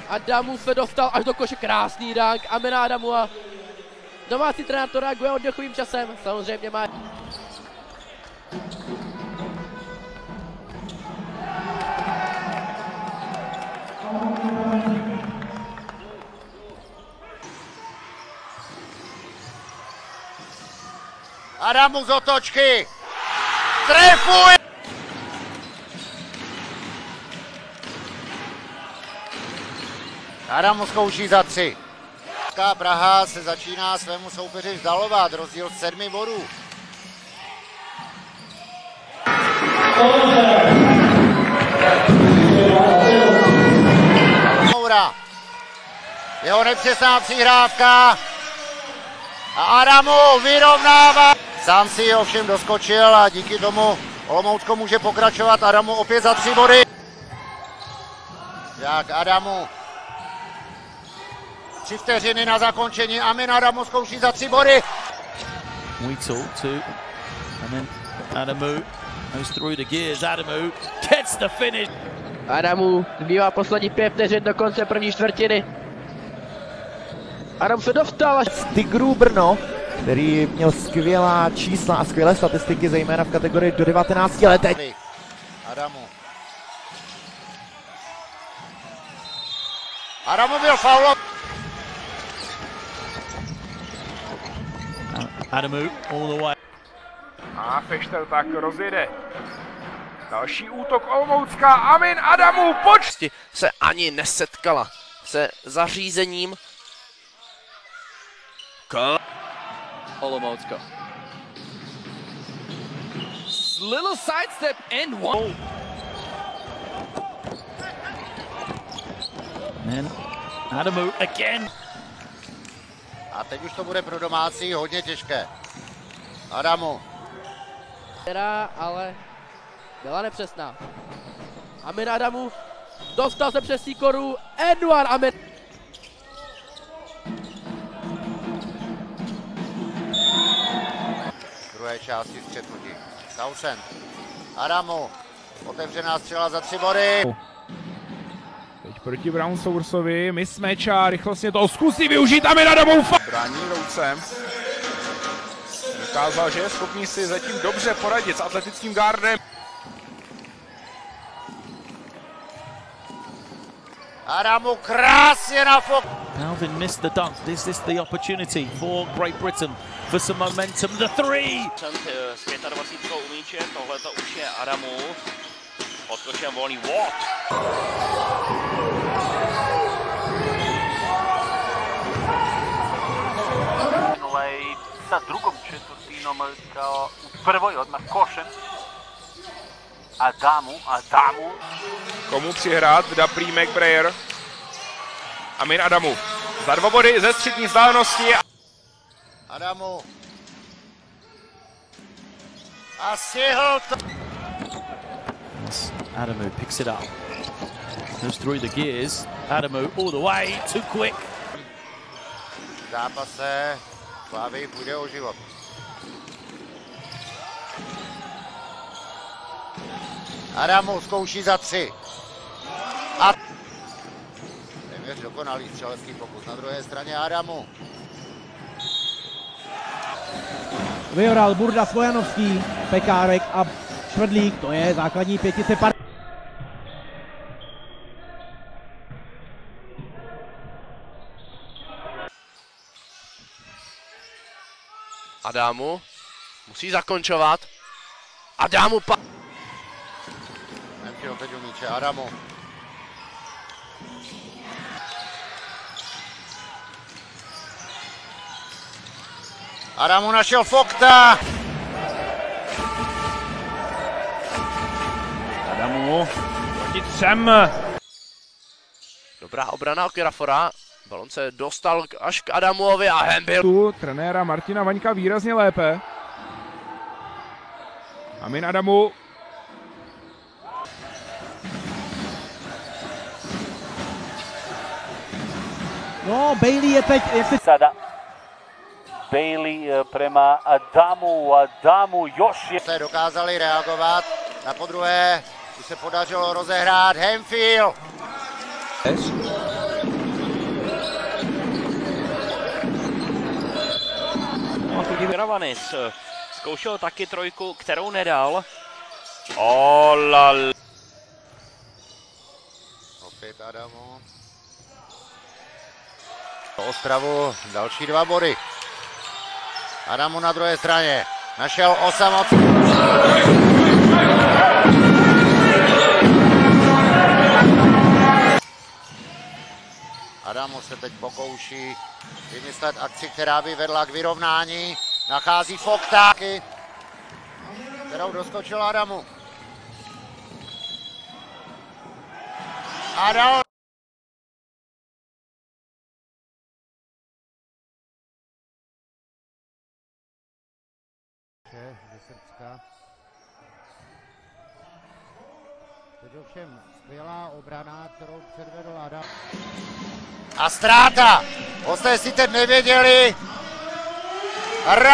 Adamu se dostal až do koše, krásný dunk Amina Adamu a domácí trenér to reaguje oddechovým časem, samozřejmě má. Adamu z otočky! Trefuje! Adamu zkouší za 3. Praha se začíná svému soupeři vzdalovat, rozdíl 7 bodů. Moura. Jeho nepřesná přihrávka. A Adamu vyrovnává. Sám si ji ovšem doskočil a díky tomu Olomoucko může pokračovat. Adamu opět za 3 body. Jak Adamu. 3 vteřiny na zakončení. Amin Adamu zkouší za 3 body. Wheatle to, and then Adamu goes through the gears. Adamu gets the finish. Adamu zbývá poslední 5 vteřin do konce první čtvrtiny. Adamu se dostal. Tigrů Brno, který měl skvělá čísla a skvělé statistiky, zejména v kategorii do 19 let. Adamu. Adamu byl faul. Adamu all the way. A Feštel tak rozjede. Další útok Olomoucka. Amin Adamu počti se ani nesetkala se zařízením Olomoucko. Little sidestep and one. And Adamu again. A teď už to bude pro domácí hodně těžké. Adamu. Ale byla nepřesná. Amin Adamu dostal se přes síkoru. Eduard Amin. V druhé části střetnutí. Townsend. Adamu. Otevřená střela za 3 body. teď proti Brown Sourceovi. Mismatch a rychlostně to zkusí využít Amin Adamu. Brání roucem. Ukázal, že je schopný si zatím dobře poradit s atletickým gardem. Adamu krásně na fok. Alvin missed the dunk. Is this the opportunity for Great Britain for some momentum? The 3! S 25 umíče, tohle to už je Adamu. Odskočil volný Watt. Sa drugom četvrtinom kao u prvoj odmah košem. Adamu. Komu přihrát? Dobrý McBrayer. Amin Adamu. Za 2 body ze střední vzdálenosti. Adamu. A stihl to. Adamu picks it up. Goes through the gears. Adamu all the way. Too quick. V zápase Slávy půjde o život. Adamu zkouší za 3. A téměř dokonalý střelecký pokus. Na druhé straně Adamu. Vyhral Burda, Svojanovský, Pekárek a Švrdlík, to je základní pětice. Adamu musí zakončovat. Adamu Enfield teď u míče. Adamu. Adamu našel Fokta. Adamu proti 3. Dobrá obrana od Kirafora. Balon se dostal až k Adamuovi a Hembil. Tu trenéra Martina Vaňka výrazně lépe. Amin Adamu. No, Bailey je teď... Sada. Bailey prema Adamu. Adamu još je... Se dokázali reagovat na podruhé Tu se podařilo rozehrát Hemphill. Ravanis zkoušel taky trojku, kterou nedal. Olal. Opět Adamu. Ostravu další 2 body. Adamu na druhé straně. Našel osamocení. Adamu se teď pokouší vymyslet akci, která by vedla k vyrovnání. Nachází Foktáky, kterou doskočil Adamu. Adam. Ze Srbska. Teď ovšem skvělá obrana, kterou předvedl Adam. A ztráta! Hosté si teď nevěděli. Rady